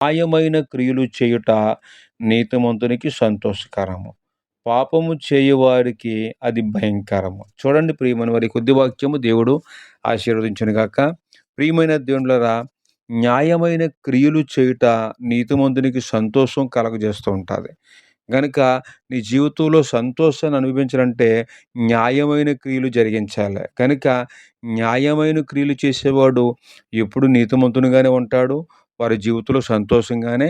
న్యాయమైన క్రియలు చేయుట నీతిమంతునికి సంతోషకరము. పాపము చేయువారికి అది భయంకరము. చూడండి ప్రియమైన వారి కొద్ది వాక్యము దేవుడు ఆశీర్వదించునుగాక. ప్రియమైన దేవునులారా, న్యాయమైన క్రియలు చేయుట నీతిమంతునికి సంతోషం కలుగజేస్తూ ఉంటాది. గనుక నీ జీవితంలో సంతోషాన్ని అనుభవించాలంటే న్యాయమైన క్రియలు జరిగించాలి. కనుక న్యాయమైన క్రియలు చేసేవాడు ఎప్పుడు నీతిమంతునిగానే ఉంటాడు. వారి జీవితంలో సంతోషంగానే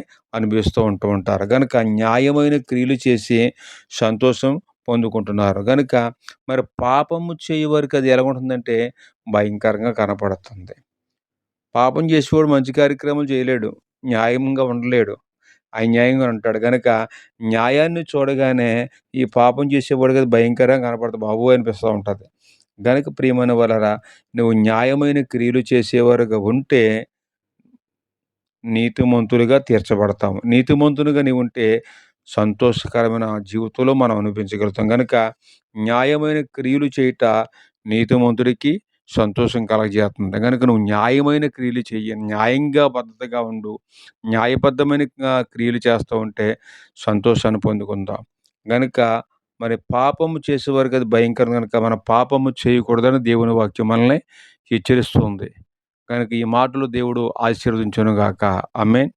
ఉంటూ ఉంటారు. గనుక న్యాయమైన క్రియలు చేసి సంతోషం పొందుకుంటున్నారు. గనుక మరి పాపము చేయవారికి అది ఎలాగుంటుందంటే భయంకరంగా కనపడుతుంది. పాపం చేసేవాడు మంచి కార్యక్రమాలు చేయలేడు. న్యాయంగా ఉండలేడు. అన్యాయంగా ఉంటాడు. గనక న్యాయాన్ని చూడగానే ఈ పాపం చేసేవాడికి అది భయంకరంగా కనపడుతుంది. బాబోయ్! అనిపిస్తూ ఉంటది. గనుక ప్రియమైన వాళ్ళారా, నువ్వు న్యాయమైన క్రియలు చేసేవారుగా ఉంటే నీతిమంతులుగా తీర్చబడతాము. నీతిమంతునిగా నీవుంటే సంతోషకరమైన జీవితంలో మనం అనుభవించగలుగుతాం. గనుక న్యాయమైన క్రియలు చేయుట నీతిమంతుడికి సంతోషం కలగజేస్తుంది. గనుక నువ్వు న్యాయమైన క్రియలు చెయ్యి. న్యాయంగా పద్ధతిగా ఉండు. న్యాయబద్ధమైన క్రియలు చేస్తూ ఉంటే సంతోషాన్ని పొందుకుందాం. గనుక మరి పాపము చేసేవారికి అది భయంకరం గనుక మనం పాపము చేయకూడదని దేవుని వాక్యం మనల్ని హెచ్చరిస్తుంది. కనుక ఈ మాటలు దేవుడు ఆశీర్వదించునుగాక. ఆమేన్.